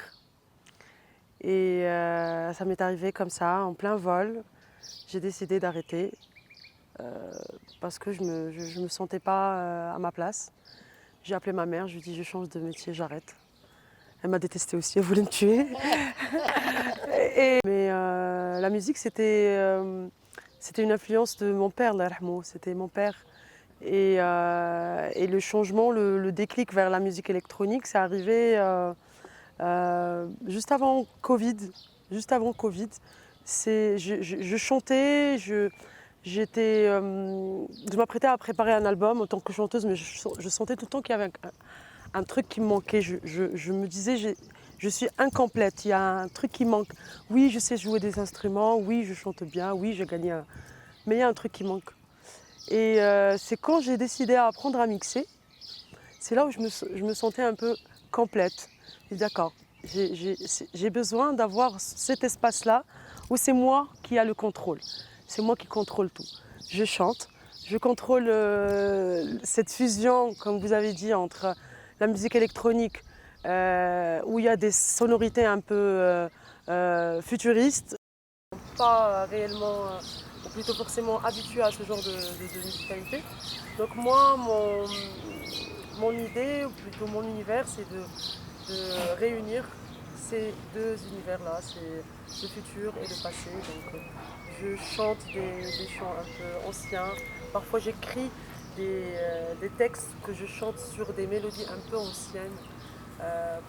et ça m'est arrivé comme ça, en plein vol. J'ai décidé d'arrêter parce que je me sentais pas à ma place. J'ai appelé ma mère, je lui ai dit je change de métier, j'arrête. Elle m'a détestée aussi, elle voulait me tuer. Mais la musique, c'était une influence de mon père, Allah yarhamou. C'était mon père. Et le changement, le déclic vers la musique électronique, c'est arrivé juste avant Covid. Juste avant Covid. Je chantais, je m'apprêtais à préparer un album en tant que chanteuse, mais je sentais tout le temps qu'il y avait un truc qui me manquait. Je me disais, je suis incomplète, il y a un truc qui manque. Oui, je sais jouer des instruments, oui, je chante bien, oui, j'ai gagné mais il y a un truc qui manque. Et c'est quand j'ai décidé à apprendre à mixer, c'est là où je me sentais un peu complète. Et d'accord, j'ai besoin d'avoir cet espace-là où c'est moi qui a le contrôle. C'est moi qui contrôle tout. Je chante, je contrôle cette fusion, comme vous avez dit, entre la musique électronique, où il y a des sonorités un peu futuristes, pas réellement, ou plutôt forcément habitués à ce genre de musicalité. Donc moi, mon idée, ou plutôt mon univers, c'est de réunir ces deux univers-là, c'est le futur et le passé. Donc je chante des chants un peu anciens, parfois j'écris des textes que je chante sur des mélodies un peu anciennes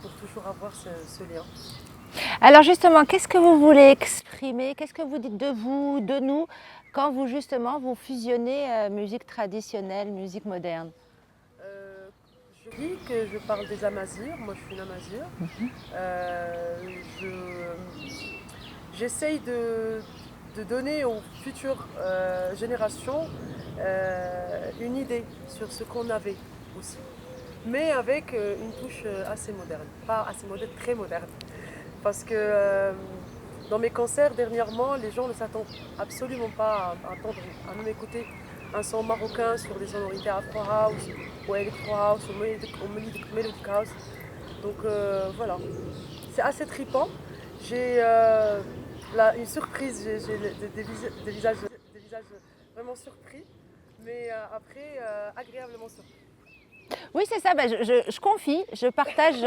pour toujours avoir ce lien.
Alors justement, qu'est-ce que vous voulez exprimer? Qu'est-ce que vous dites de vous, de nous, quand vous justement vous fusionnez musique traditionnelle, musique moderne?
Je dis que je parle des Amazirs, moi je suis une Amazir. J'essaye de donner aux futures générations une idée sur ce qu'on avait aussi, mais avec une touche assez moderne, pas assez moderne, très moderne. Parce que dans mes concerts dernièrement, les gens ne s'attendent absolument pas à m'écouter un son marocain sur des sonorités Afro House ou Electro House ou Melodic House. Donc voilà, c'est assez trippant. J'ai une surprise, j'ai des visages vraiment surpris, mais après agréablement surpris.
Oui, c'est ça, bah, je confie, je partage,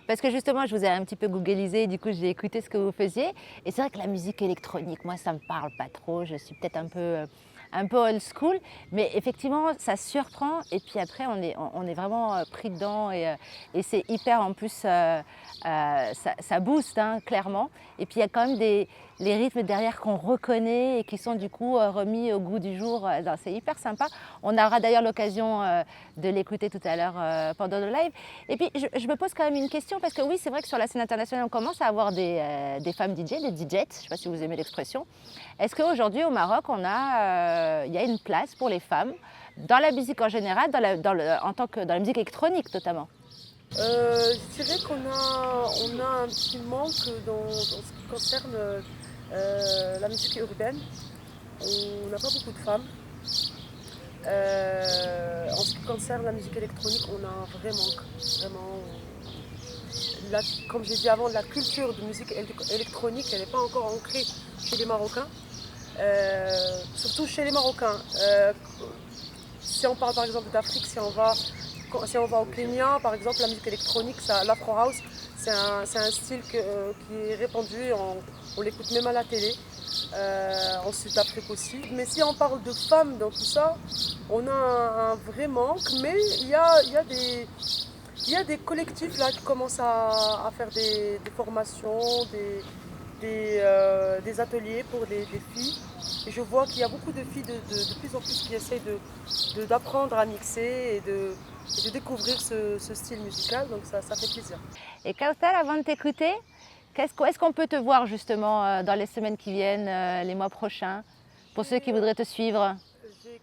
parce que justement, je vous ai un petit peu googlisé, du coup, j'ai écouté ce que vous faisiez. Et c'est vrai que la musique électronique, moi, ça ne me parle pas trop, je suis peut-être un peu old school, mais effectivement, ça surprend. Et puis après, on est vraiment pris dedans et c'est hyper, en plus, ça booste, hein, clairement. Et puis, il y a quand même les rythmes derrière qu'on reconnaît et qui sont du coup remis au goût du jour. C'est hyper sympa. On aura d'ailleurs l'occasion de l'écouter tout à l'heure pendant le live. Et puis, je me pose quand même une question, parce que oui, c'est vrai que sur la scène internationale, on commence à avoir des femmes DJ, des DJs, je ne sais pas si vous aimez l'expression. Est-ce qu'aujourd'hui, au Maroc, il y a une place pour les femmes dans la musique en général, dans la musique électronique notamment?
Je dirais on a un petit manque dans ce qui concerne la musique urbaine. On n'a pas beaucoup de femmes. En ce qui concerne la musique électronique, on a un vrai manque. Vraiment, comme j'ai dit avant, la culture de musique électronique, elle n'est pas encore ancrée chez les Marocains. Surtout chez les Marocains. Si on parle par exemple d'Afrique, si on va au Kenya, par exemple, la musique électronique, l'Afro House, c'est un style qui est répandu, on l'écoute même à la télé, en Sud-Afrique aussi. Mais si on parle de femmes dans tout ça, on a un vrai manque, mais il y a des collectifs là qui commencent à faire des formations, des ateliers pour des filles. Et je vois qu'il y a beaucoup de filles de plus en plus qui essayent d'apprendre à mixer et de découvrir ce style musical, donc ça fait plaisir.
Et Kautar, avant de t'écouter, est-ce qu'on peut te voir justement dans les semaines qui viennent, les mois prochains, pour ceux qui voudraient te suivre?
J'ai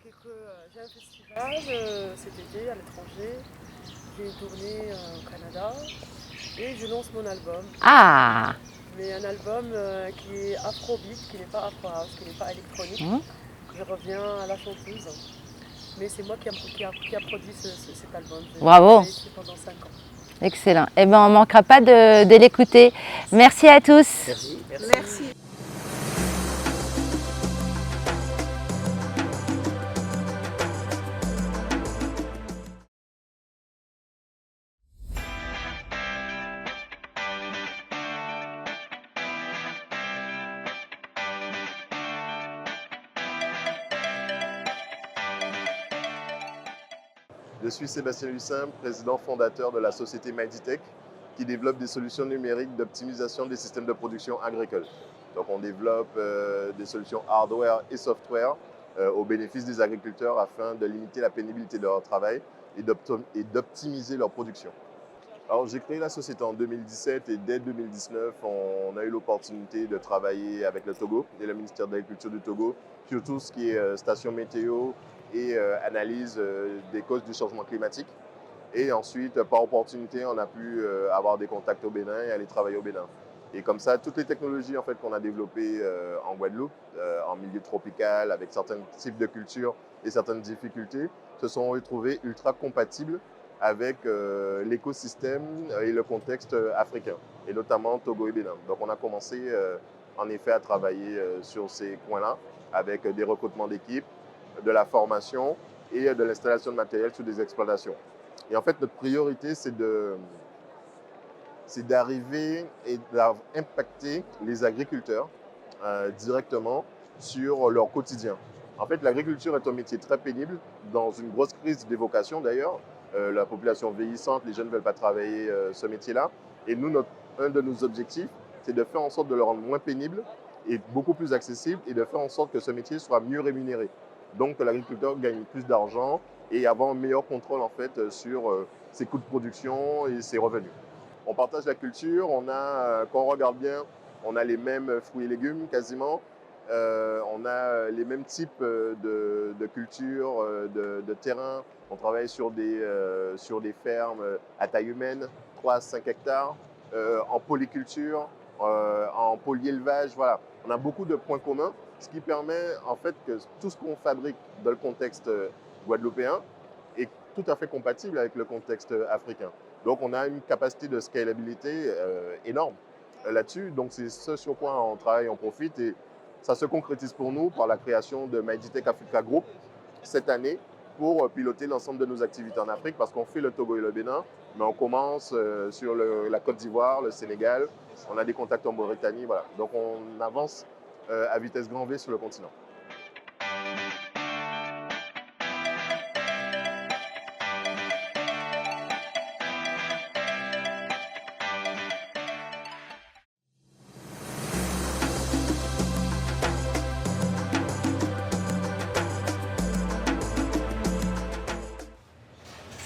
un festival cet été à l'étranger, j'ai une tournée au Canada et je lance mon album.
Ah!
Mais un album qui est afrobeat, qui n'est pas afro house, qui n'est pas électronique. Je reviens à la chanteuse. Mais c'est moi qui a produit cet album.
Bravo!
J'ai écrit pendant 5 ans.
Excellent. Eh bien, on ne manquera pas de l'écouter. Merci à tous.
Merci.
Je suis Sébastien Lucin, président fondateur de la société MightyTech, qui développe des solutions numériques d'optimisation des systèmes de production agricoles. Donc on développe des solutions hardware et software au bénéfice des agriculteurs afin de limiter la pénibilité de leur travail et d'optimiser leur production. Alors j'ai créé la société en 2017 et dès 2019, on a eu l'opportunité de travailler avec le Togo et le ministère de l'Agriculture du Togo sur tout ce qui est station météo et analyse des causes du changement climatique. Et ensuite, par opportunité, on a pu avoir des contacts au Bénin et aller travailler au Bénin. Et comme ça, toutes les technologies en fait, qu'on a développées en Guadeloupe, en milieu tropical, avec certains types de cultures et certaines difficultés, se sont retrouvées ultra compatibles avec l'écosystème et le contexte africain, et notamment Togo et Bénin. Donc on a commencé en effet à travailler sur ces coins-là, avec des recrutements d'équipes, de la formation et de l'installation de matériel sur des exploitations. Et en fait, notre priorité, c'est d'arriver et d'impacter les agriculteurs directement sur leur quotidien. En fait, l'agriculture est un métier très pénible, dans une grosse crise des vocations d'ailleurs. La population vieillissante, les jeunes ne veulent pas travailler ce métier-là. Et nous, un de nos objectifs, c'est de faire en sorte de le rendre moins pénible et beaucoup plus accessible, et de faire en sorte que ce métier soit mieux rémunéré. Donc que l'agriculteur gagne plus d'argent et avoir un meilleur contrôle en fait sur ses coûts de production et ses revenus. On partage la culture, quand on regarde bien, on a les mêmes fruits et légumes quasiment, on a les mêmes types de cultures, de terrains. On travaille sur des fermes à taille humaine, 3 à 5 hectares, en polyculture, en polyélevage, voilà. On a beaucoup de points communs ce qui permet en fait que tout ce qu'on fabrique dans le contexte guadeloupéen est tout à fait compatible avec le contexte africain. Donc on a une capacité de scalabilité énorme là-dessus. Donc c'est ce sur quoi on travaille, on profite et ça se concrétise pour nous par la création de Myditech Africa Group cette année pour piloter l'ensemble de nos activités en Afrique parce qu'on fait le Togo et le Bénin, mais on commence sur la Côte d'Ivoire, le Sénégal, on a des contacts en Mauritanie, voilà. Donc on avance à vitesse grand V sur le continent.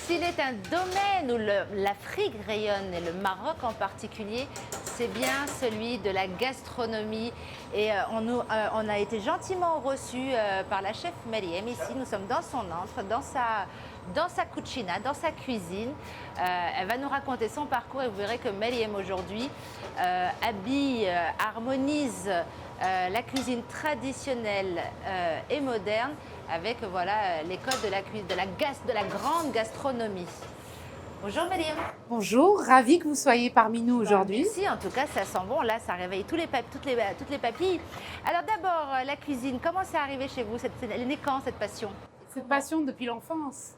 S'il est un domaine où l'Afrique rayonne et le Maroc en particulier, c'est bien celui de la gastronomie. Et on a été gentiment reçus par la chef Meriem ici. Nous sommes dans son antre, dans sa cucina, dans sa cuisine. Elle va nous raconter son parcours et vous verrez que Meriem aujourd'hui habille, harmonise la cuisine traditionnelle et moderne avec voilà, les codes de la grande gastronomie. Bonjour Meriem.
Bonjour, ravie que vous soyez parmi nous aujourd'hui.
Merci, en tout cas ça sent bon, là ça réveille toutes les papilles. Alors d'abord, la cuisine, comment c'est arrivé chez vous? Elle est née quand cette passion?
Cette passion depuis l'enfance.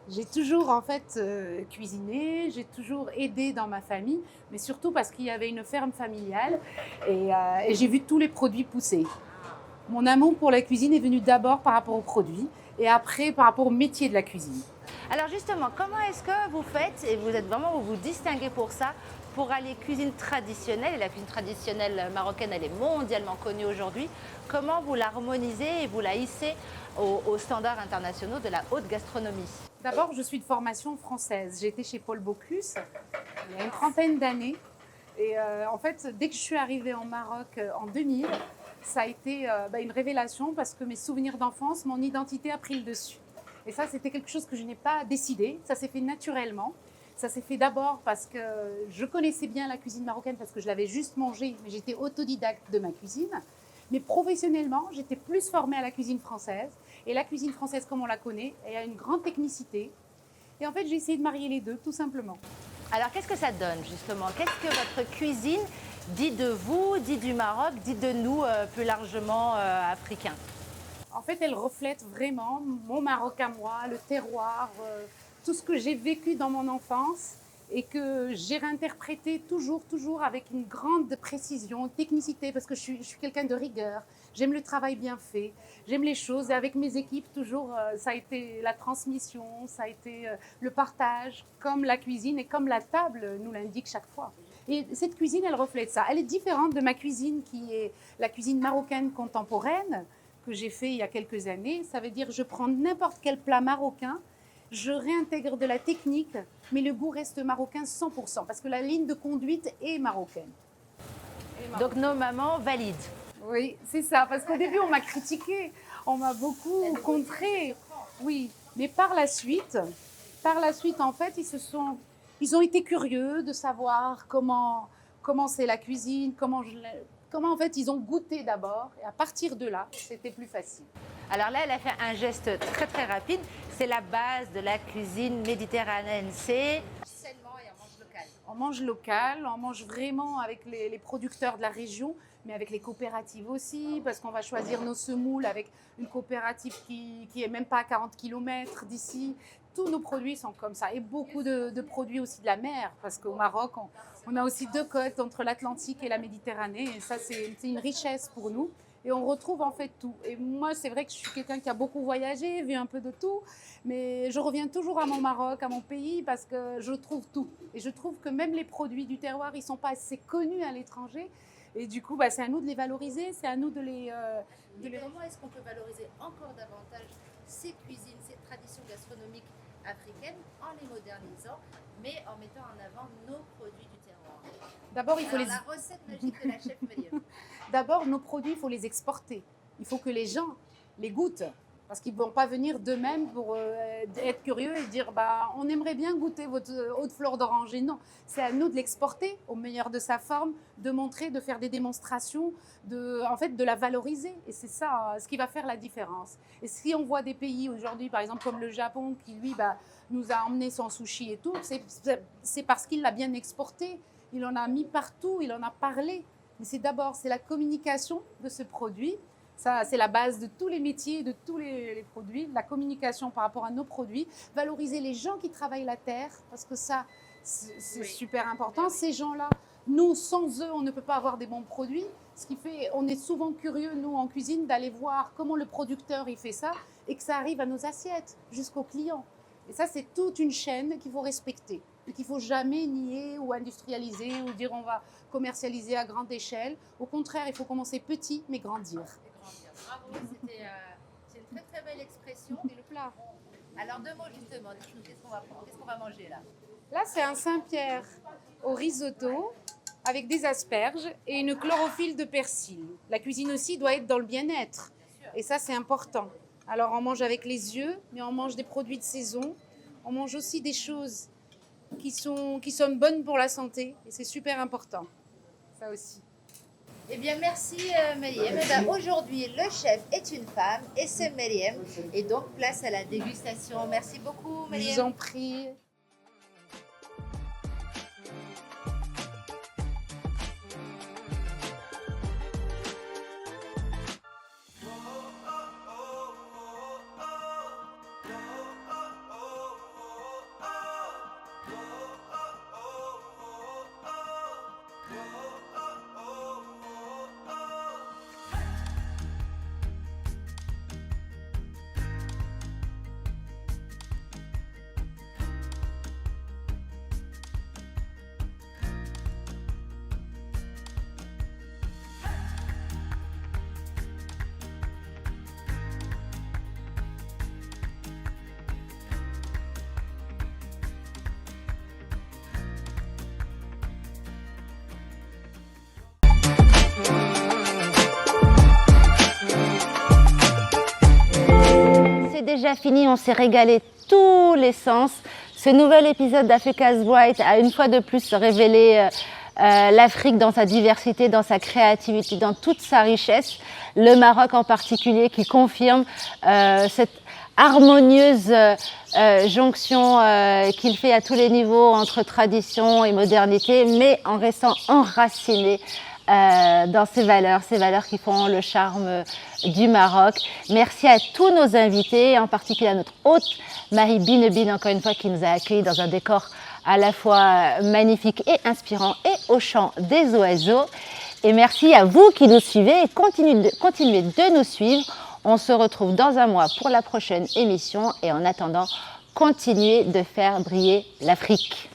J'ai toujours en fait cuisiné, j'ai toujours aidé dans ma famille, mais surtout parce qu'il y avait une ferme familiale et j'ai vu tous les produits pousser. Mon amour pour la cuisine est venu d'abord par rapport aux produits et après par rapport au métier de la cuisine.
Alors justement, comment est-ce que vous faites, et vous vous distinguez pour ça, pour aller cuisine traditionnelle, et la cuisine traditionnelle marocaine elle est mondialement connue aujourd'hui, comment vous l'harmonisez et vous la hissez aux standards internationaux de la haute gastronomie?
D'abord, je suis de formation française. J'ai été chez Paul Bocuse il y a une trentaine d'années. Et en fait, dès que je suis arrivée en Maroc en 2000, ça a été une révélation parce que mes souvenirs d'enfance, mon identité a pris le dessus. Et ça, c'était quelque chose que je n'ai pas décidé. Ça s'est fait naturellement. Ça s'est fait d'abord parce que je connaissais bien la cuisine marocaine parce que je l'avais juste mangée, mais j'étais autodidacte de ma cuisine. Mais professionnellement, j'étais plus formée à la cuisine française. Et la cuisine française, comme on la connaît, elle a une grande technicité. Et en fait, j'ai essayé de marier les deux, tout simplement.
Alors, qu'est-ce que ça donne, justement? Qu'est-ce que votre cuisine dit de vous, dit du Maroc, dit de nous, plus largement africains?
En fait, elle reflète vraiment mon Maroc à moi, le terroir, tout ce que j'ai vécu dans mon enfance et que j'ai réinterprété toujours avec une grande précision, technicité, parce que je suis quelqu'un de rigueur. J'aime le travail bien fait, j'aime les choses. Et avec mes équipes, toujours, ça a été la transmission, ça a été le partage, comme la cuisine et comme la table nous l'indique chaque fois. Et cette cuisine, elle reflète ça. Elle est différente de ma cuisine, qui est la cuisine marocaine contemporaine, que j'ai fait il y a quelques années. Ça veut dire que je prends n'importe quel plat marocain, je réintègre de la technique, mais le goût reste marocain 100%, parce que la ligne de conduite est marocaine.
Donc nos mamans valident.
Oui, c'est ça, parce qu'au début, on m'a critiqué, on m'a beaucoup contré. Oui, mais par la suite, en fait, ils ont été curieux de savoir comment c'est la cuisine, comment en fait ils ont goûté d'abord, et à partir de là, c'était plus facile.
Alors là, elle a fait un geste très très rapide. C'est la base de la cuisine méditerranéenne. C'est sainement et on mange local.
On mange local, on mange vraiment avec les producteurs de la région, mais avec les coopératives aussi, parce qu'on va choisir nos semoules avec une coopérative qui est même pas à 40 km d'ici. Tous nos produits sont comme ça, et beaucoup de produits aussi de la mer, parce qu'au Maroc, on a aussi deux côtes entre l'Atlantique et la Méditerranée, et ça c'est une richesse pour nous. Et on retrouve en fait tout. Et moi, c'est vrai que je suis quelqu'un qui a beaucoup voyagé, vu un peu de tout, mais je reviens toujours à mon Maroc, à mon pays, parce que je trouve tout. Et je trouve que même les produits du terroir, ils ne sont pas assez connus à l'étranger. Et du coup, c'est à nous de les valoriser, c'est à nous de les...
Comment est-ce qu'on peut valoriser encore davantage ces cuisines, ces traditions gastronomiques africaines, en les modernisant, mais en mettant en avant nos produits du terroir?
D'abord, il faut
la recette magique de la chef Meriem.
D'abord, nos produits, il faut les exporter. Il faut que les gens les goûtent. Parce qu'ils ne vont pas venir d'eux-mêmes pour être curieux et dire bah, on aimerait bien goûter votre eau de fleur d'oranger. Non, c'est à nous de l'exporter au meilleur de sa forme, de montrer, de faire des démonstrations, en fait, de la valoriser. Et c'est ça ce qui va faire la différence. Et si on voit des pays aujourd'hui, par exemple comme le Japon, qui lui nous a emmené son sushi et tout, c'est parce qu'il l'a bien exporté. Il en a mis partout, il en a parlé. Mais c'est la communication de ce produit. Ça, c'est la base de tous les métiers, de tous les produits, la communication par rapport à nos produits, valoriser les gens qui travaillent la terre, parce que ça, c'est super important. Ces gens-là, nous, sans eux, on ne peut pas avoir des bons produits. Ce qui fait, on est souvent curieux, nous, en cuisine, d'aller voir comment le producteur il fait ça et que ça arrive à nos assiettes, jusqu'aux clients. Et ça, c'est toute une chaîne qu'il faut respecter et qu'il ne faut jamais nier ou industrialiser ou dire on va commercialiser à grande échelle. Au contraire, il faut commencer petit, mais grandir.
Bravo, c'est une très très belle expression. Et le plat? Alors deux mots justement, dites-nous qu'est-ce qu'on va manger là?
Là, c'est un Saint-Pierre au risotto avec des asperges et une chlorophylle de persil. La cuisine aussi doit être dans le bien-être. Et ça, c'est important. Alors, on mange avec les yeux, mais on mange des produits de saison. On mange aussi des choses qui sont bonnes pour la santé. Et c'est super important. Ça aussi.
Eh bien, merci Meriem. Eh bien, aujourd'hui, le chef est une femme et c'est Meriem. Et donc, place à la dégustation. Merci beaucoup, Meriem.
Je vous en prie.
C'est déjà fini, on s'est régalé tous les sens. Ce nouvel épisode d'Africa's Bright a une fois de plus révélé l'Afrique dans sa diversité, dans sa créativité, dans toute sa richesse. Le Maroc en particulier qui confirme cette harmonieuse jonction qu'il fait à tous les niveaux entre tradition et modernité, mais en restant enraciné dans ces valeurs qui font le charme du Maroc. Merci à tous nos invités, en particulier à notre hôte Marie Binebine, encore une fois, qui nous a accueillis dans un décor à la fois magnifique et inspirant et au chant des oiseaux. Et merci à vous qui nous suivez et continuez de nous suivre. On se retrouve dans un mois pour la prochaine émission et en attendant, continuez de faire briller l'Afrique.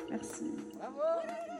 Merci. Bravo.